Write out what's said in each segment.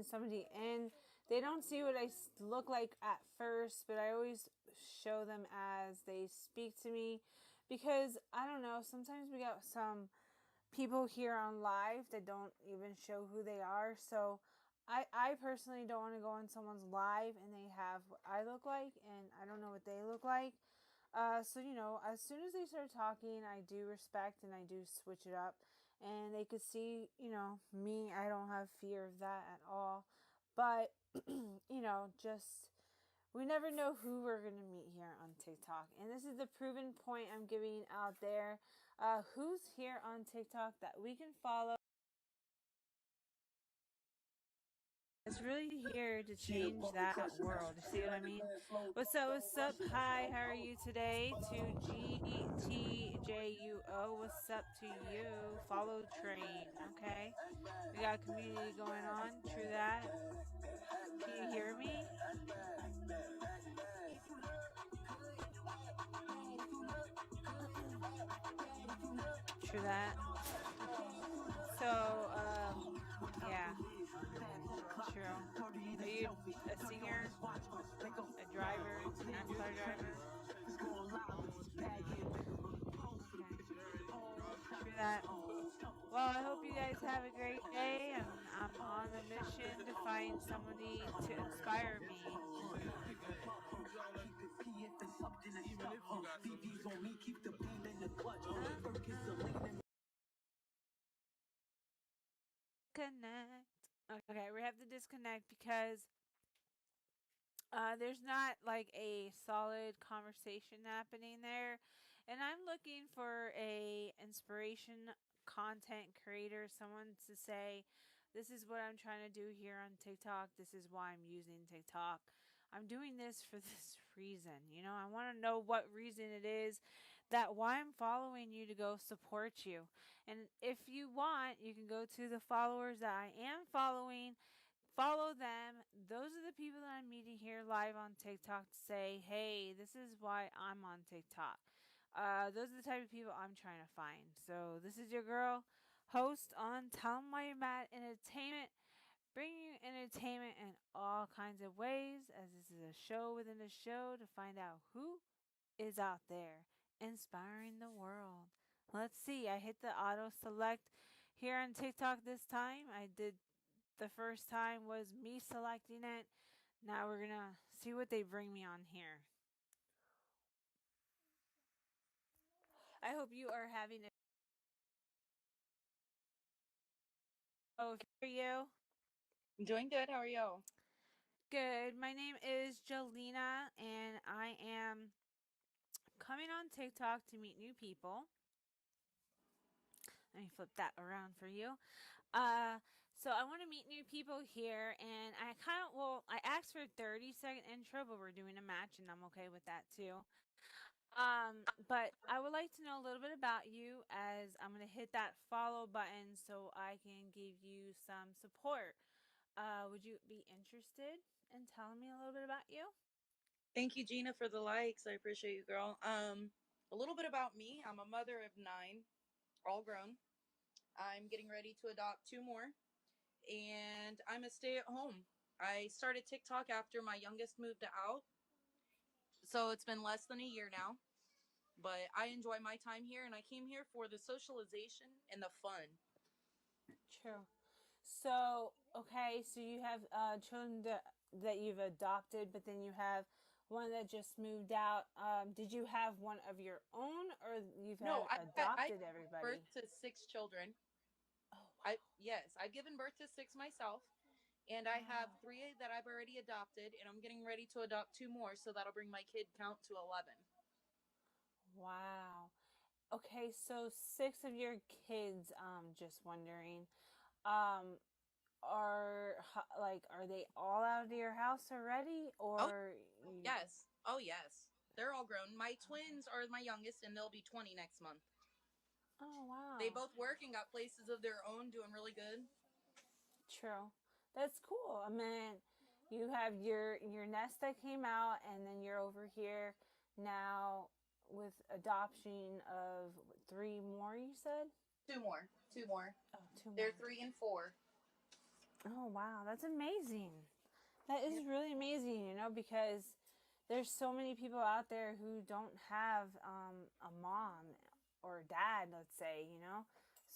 inviting somebody in, they don't see what I look like at first, but I always show them as they speak to me, because I don't know, sometimes we got some people here on live that don't even show who they are. So I personally don't want to go on someone's live and they have what I look like and I don't know what they look like. So, as soon as they start talking, I do respect and I do switch it up. And they could see, me. I don't have fear of that at all. But, just we never know who we're going to meet here on TikTok. And this is the proven point I'm giving out there. Who's here on TikTok that we can follow? It's really here to change that world. You see what I mean? What's up? What's up? Hi, how are you today? To GTJUO, what's up to you? Follow train, okay? We got a community going on. True that. Can you hear me? True that. So, yeah. True. Are you a singer? A driver? NASCAR driver? Okay. True that. Well, I hope you guys have a great day, and I'm on a mission to find somebody to inspire me. Connect. Okay, we have to disconnect because there's not like a solid conversation happening there, and I'm looking for a inspiration content creator, someone to say, this is what I'm trying to do here on TikTok. This is why I'm using TikTok. I'm doing this for this reason. I want to know what reason it is that why I'm following you to go support you. And if you want, you can go to the followers that I am following. Follow them. Those are the people that I'm meeting here live on TikTok to say, hey, this is why I'm on TikTok. Those are the type of people I'm trying to find. So this is your girl, host on Tell 'em Why You're Mad Entertainment, bringing you entertainment in all kinds of ways, as this is a show within a show to find out who is out there inspiring the world. Let's see. I hit the auto select here on TikTok this time. I did the first time was me selecting it. Now we're gonna see what they bring me on here. I hope you are having a oh for you. I'm doing good. How are you? Good. My name is Jolena and I am coming on TikTok to meet new people. Let me flip that around for you. Uh, so I want to meet new people here, and I asked for a 30-second intro, but we're doing a match, and I'm okay with that too. But I would like to know a little bit about you as I'm going to hit that follow button so I can give you some support. Would you be interested in telling me a little bit about you? Thank you, Gina, for the likes. I appreciate you, girl. A little bit about me. I'm a mother of 9, all grown. I'm getting ready to adopt 2 more, and I'm a stay-at-home. I started TikTok after my youngest moved out, so it's been less than a year now. But I enjoy my time here, and I came here for the socialization and the fun. True. So, okay, so you have children that you've adopted, but then you have one that just moved out. Did you have one of your own, or you've No, had I adopted gave birth everybody? to 6 children. Oh, wow. I've given birth to 6 myself. And I have Wow. 3 that I've already adopted, and I'm getting ready to adopt 2 more, so that'll bring my kid count to 11. Wow. Okay, so 6 of your kids, just wondering, um, are they all out of your house already, Oh, or you? yes. Oh, yes. They're all grown. My twins are my youngest, and they'll be 20 next month. Oh, They wow. both work and got places of their own, doing really good. True. That's cool. I mean, you have your nest that came out, and then you're over here now with adoption of 3 more. You said? 2 more. 2 more. Oh, two They're more. 3 and 4. Oh, wow. That's amazing. That is Yep. really amazing, because there's so many people out there who don't have a mom or dad, let's say.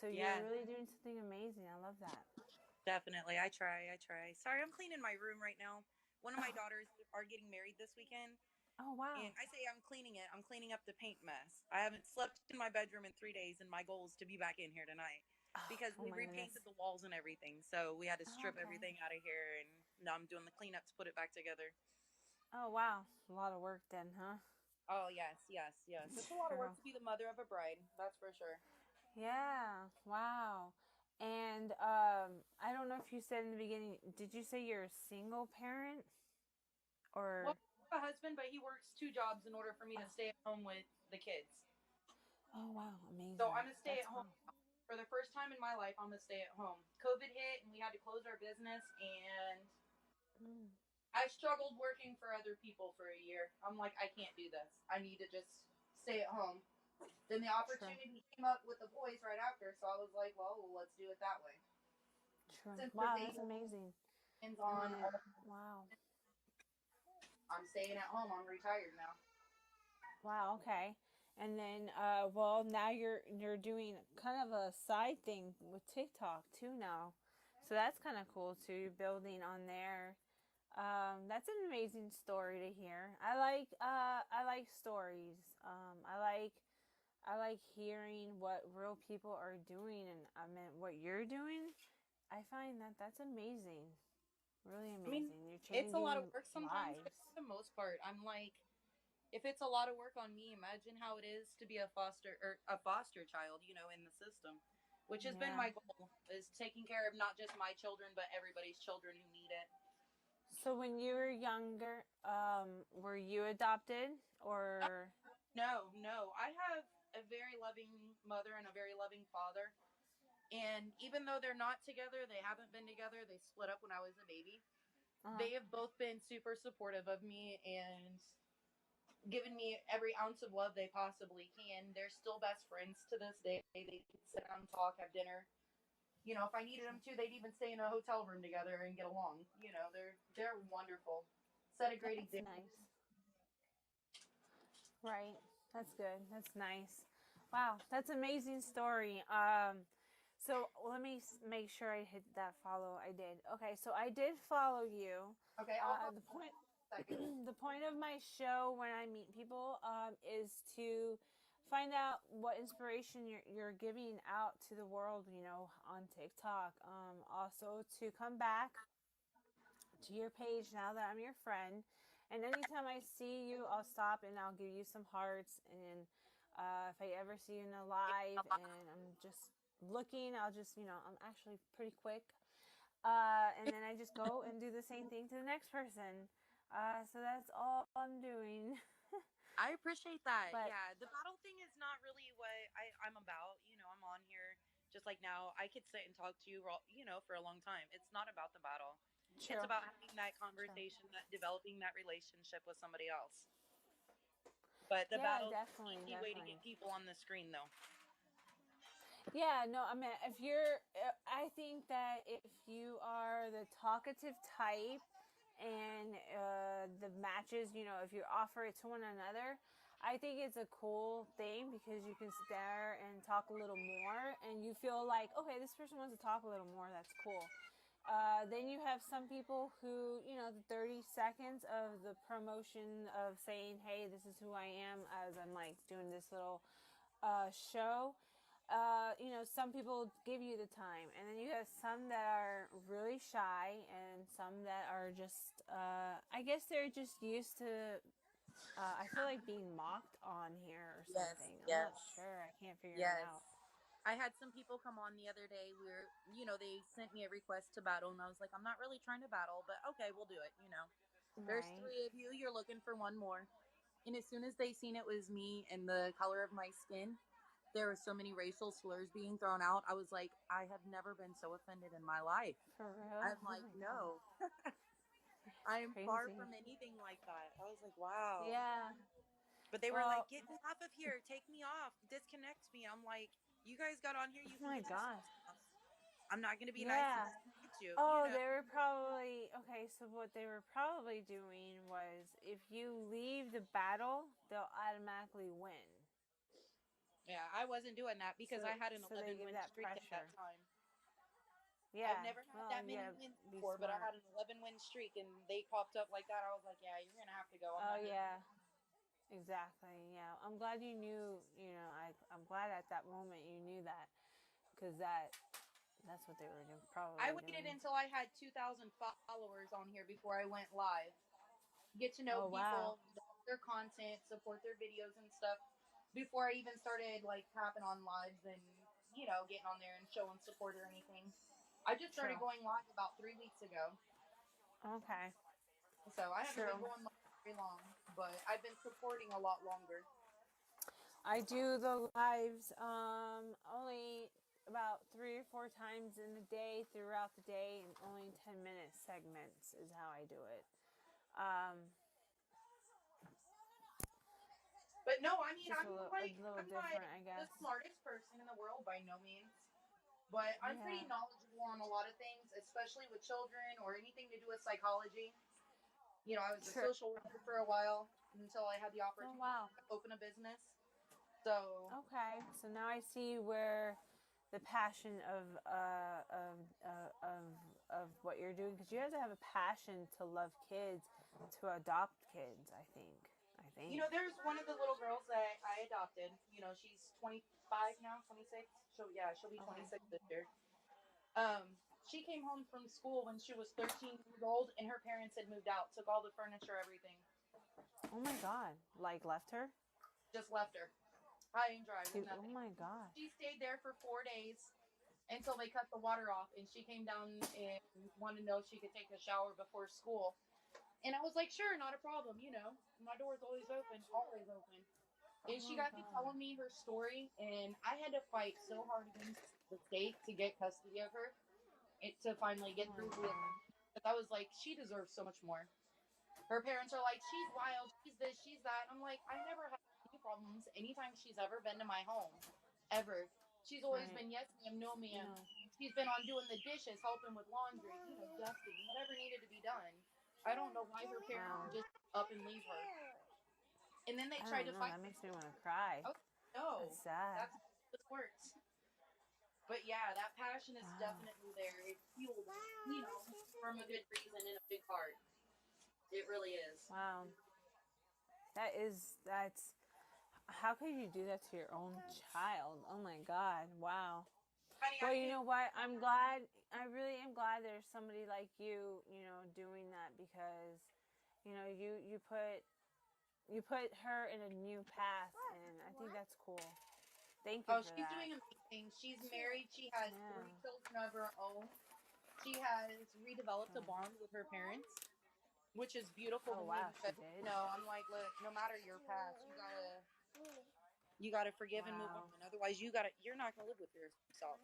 So you're Yeah, really doing something amazing. I love that. definitely. I try. I try. Sorry, I'm cleaning my room right now. One of my daughters are getting married this weekend, Oh, wow. and I say I'm cleaning it. I'm cleaning up the paint mess. I haven't slept in my bedroom in 3 days, and my goal is to be back in here tonight because Oh, we my goodness. repainted the walls and everything. So we had to Oh, strip okay. everything out of here, and now I'm doing the cleanup to put it back together. Oh, wow. A lot of work then, huh? Oh yes, yes, yes. It's a lot of work True. to be the mother of a bride. That's for sure. Yeah. Wow. And I don't know if you said in the beginning, did you say you're a single parent Well, or? I have a husband, but he works two jobs in order for me to Oh, stay at home with the kids. oh wow, So amazing. I'm a stay at That's home wow. for the first time in my life. I'm a stay at home. COVID hit, and we had to close our business, and Mm, I struggled working for other people for a year. I'm like, I can't do this. I need to just stay at home. Then the true. opportunity came up with the boys right after, so I was like, well, let's do it that way. True. Since the Wow, day that's amazing. depends And on then all, wow. I'm staying at home. I'm retired now. Wow, okay. And then well, now you're doing kind of a side thing with TikTok too now. So that's kind of cool too. You're building on there. That's an amazing story to hear. I like stories. I like hearing what real people are doing, and I mean what you're doing. I find that that's amazing, really I mean, amazing. You're it's a lot of changing work sometimes, but lives. for the most part, I'm like, if it's a lot of work on me, imagine how it is to be a foster child, in the system, which has been Yeah. my goal is taking care of not just my children but everybody's children who need it. So when you were younger, were you adopted Oh, or? no, no, I have a very loving mother and a very loving father, and even though they're not together, they haven't been together. They split up when I was a baby. Uh, They have both been super supportive of me and given me every ounce of love they possibly can. They're still best friends to this day. They sit down, talk, have dinner. If I needed them to, they'd even stay in a hotel room together and get along. They're wonderful. Set a great that's example. nice. Right. That's good. That's nice. Wow, that's amazing story. So let me make sure I hit that follow. I did. Okay, so I did follow you. Okay, I'll follow The point, in a second. the point of my show when I meet people is to find out what inspiration you're giving out to the world. On TikTok. Also to come back to your page now that I'm your friend. And anytime I see you, I'll stop and I'll give you some hearts. And if I ever see you in a live and I'm just looking, I'll just, I'm actually pretty quick. And then I just go and do the same thing to the next person. So that's all I'm doing. I appreciate that. But Yeah, the battle thing is not really what I'm about. I'm on here just like now. I could sit and talk to you, for a long time. It's not about the battle. It's true, about having that true. conversation, that developing that relationship with somebody else. But the Yeah, battle's an definitely, easy way to definitely. get people on the screen, though. Yeah, no, I mean, I think that if you are the talkative type and the matches, if you offer it to one another, I think it's a cool thing because you can sit there and talk a little more and you feel like, okay, this person wants to talk a little more. That's cool. Then you have some people who, the 30 seconds of the promotion of saying, hey, this is who I am as I'm like doing this little show. Some people give you the time, and then you have some that are really shy, and some that are just, I guess they're just used to, I feel like being mocked on here or Yes, something. I'm not yes, sure. I can't figure it yes. out. I had some people come on the other day. They sent me a request to battle, and I was like, I'm not really trying to battle, but okay, we'll do it. There's Right. three of you. You're looking for one more. And as soon as they seen it was me and the color of my skin, there were so many racial slurs being thrown out. I was like, I have never been so offended in my life. For real? I'm Oh like, my God. no, I It's am far crazy. from anything like that. I was like, wow. Yeah. But they were like, Well, get me off of here. Take me off. Disconnect me. I'm like, you guys got on here. oh You can my get this God. off. I'm not going to be nice and Yeah. disconnect you, you Oh, know. they were probably okay. So what they were probably doing was, if you leave the battle, they'll automatically win. Yeah, I wasn't doing that because I So had an so they 11 give win that streak at that pressure. time. I've Yeah. never had Well, that you many gotta wins be before, but I smart. had an 11 win streak and they popped up like that. I was like, yeah, you're going to have to go. I'm Oh not doing it. yeah. Exactly. Yeah. I'm glad you knew. I'm glad at that moment you knew that, because that's what they were I probably waited doing. until I had 2,000 followers on here before I went live. Get to know Oh wow. people, like their content, support their videos and stuff before I even started like tapping on lives and, getting on there and showing support or anything. I just started True. going live about 3 weeks ago. Okay. So I haven't been True. going live very long, but I've been supporting a lot longer. I do the lives only about 3 or 4 times in the day, throughout the day, and only 10-minute segments is how I do it. Um, But no, I mean, just a little I'm different, like I the guess. smartest person in the world by no means. But I'm pretty Yeah. knowledgeable on a lot of things, especially with children or anything to do with psychology. I was a True. social worker for a while until I had the Oh opportunity wow. to open a business. So, Okay. So now I see where the passion of what you're doing, because you have to have a passion to love kids, to adopt kids. I think. I think. there's one of the little girls that I adopted. She's 25 now, 26. She'll be Okay. 26 this year. She came home from school when she was 13 years old, and her parents had moved out, took all the furniture, everything, Oh my God. Like left her? just left her high and dry with Oh nothing. my God. She stayed there for 4 days until they cut the water off, and she came down and wanted to know if she could take a shower before school. And I was like, sure, not a problem. My door's always open, always open. Oh And she my got to God. telling me her story, and I had to fight so hard against the state to get custody of her, to finally Oh get my through God. realizing. But I was like, she deserves so much more. Her parents are like, she's wild, she's this, she's that. I'm like, I never had any problems anytime she's ever been to my home, ever. She's always Right. been yes ma'am, no ma'am. No. She's been on doing the dishes, helping with laundry, dusting, whatever needed to be done. I don't know why her parents Wow. would just up and leave her. And then they I tried don't to know. fight That me makes me for want it. to cry. I was like, That's no, sad. that's not how this works. But yeah, that passion is Wow. definitely there. It's fueled, from a good reason and a big heart. It really is. Wow. That's. How could you do that to your own child? Oh my God. Wow. Honey, Well, I you did. know what? I'm glad. I really am glad there's somebody like you, doing that, because, you put her in a new path, and I think that's cool. Thank you Oh, for she's that. doing amazing. She's married. She has Yeah. 3 children of her own. She has redeveloped a Oh, bond with her parents, which is beautiful to oh me wow, she because did. I'm like, look, no matter your past, you gotta forgive and move on. Wow. Otherwise, you're not gonna live with yourself.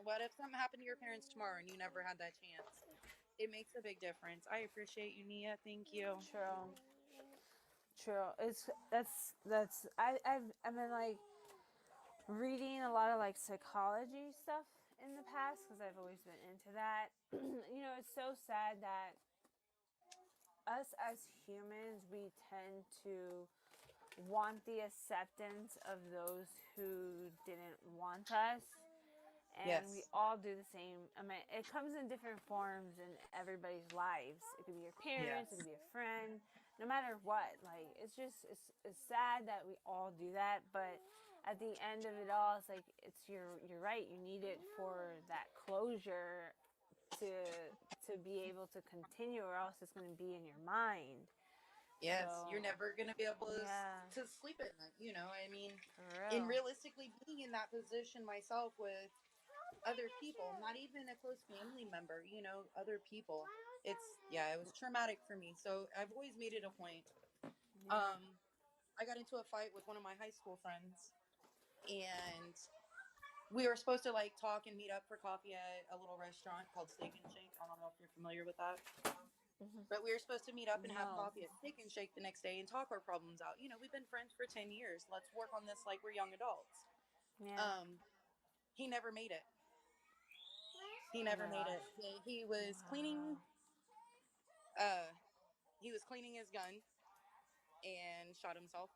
What if something happened to your parents tomorrow and you never had that chance? It makes a big difference. I appreciate you, Nia. Thank you. True. True. It's that's I've been like reading a lot of like psychology stuff in the past, because I've always been into that. It's so sad that us as humans, we tend to want the acceptance of those who didn't want us, and we Yes. all do the same. I mean, it comes in different forms in everybody's lives. It could be your parents, it could Yes. be a friend, no matter what. Like, it's sad that we all do that, but at the end of it all, it's like, you're right. You need it for that closure to be able to continue, or else it's going to be in your mind. Yes, you're So, never going to be able yeah, to sleep at night. I mean, for in real. realistically being in that position myself with other people, not even a close family member, other people. Yeah, it was traumatic for me. So I've always made it a point. Yeah. Um, I got into a fight with one of my high school friends, and we were supposed to like talk and meet up for coffee at a little restaurant called Steak and Shake. I don't know if you're familiar with that. But we were supposed to meet up and have No. coffee at Steak and Shake the next day and talk our problems out. We've been friends for 10 years. Let's work on this like we're young adults. Yeah. Um, he never made it. He Oh never my made gosh. it. He was cleaning. Wow. Uh, he was cleaning his gun and shot himself,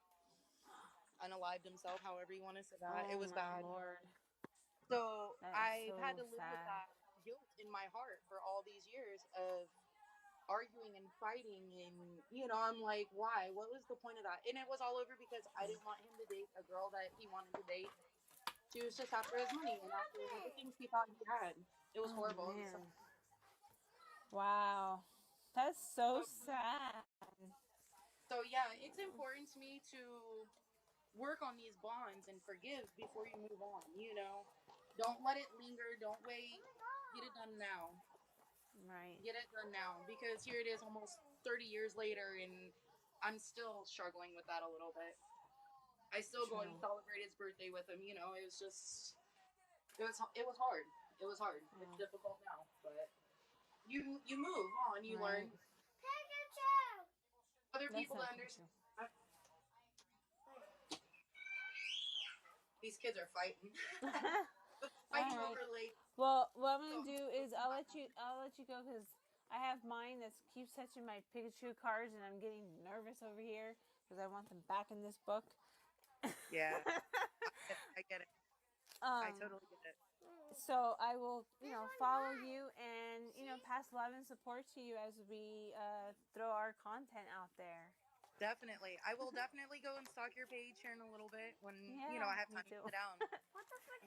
unalived himself, however you want to say that. It Oh was my bad. lord. So That is I've had so to live with sad. that guilt in my heart for all these years of arguing and fighting. And, I'm like, why? What was the point of that? And it was all over because I didn't want him to date a girl that he wanted to date. She was just after his money and after the things he thought he had. It was Oh horrible. It was so, man. Wow. That's so sad. so yeah, it's important to me to work on these bonds and forgive before you move on. Don't let it linger. Don't wait. Get it done now. Right. Get it done now, because here it is almost 30 years later and I'm still struggling with that a little bit. I still go and True. celebrate his birthday with him. It was just it was hard. It was hard. It's Oh, difficult now, but you move on. You right. learn other That's people to not understand. Pikachu. These kids are fighting. All Fighting right. over late. Well, what I'm So gonna do is I'll let you go because I have mine that keeps touching my Pikachu cards and I'm getting nervous over here because I want them back in this book. yeah, I get it. I um, totally get it. so I will, follow you and pass love and support to you as we throw our content out there. Definitely. I will definitely go and stalk your page here in a little bit when, Yeah, I have me time to too. sit down. What the fuck?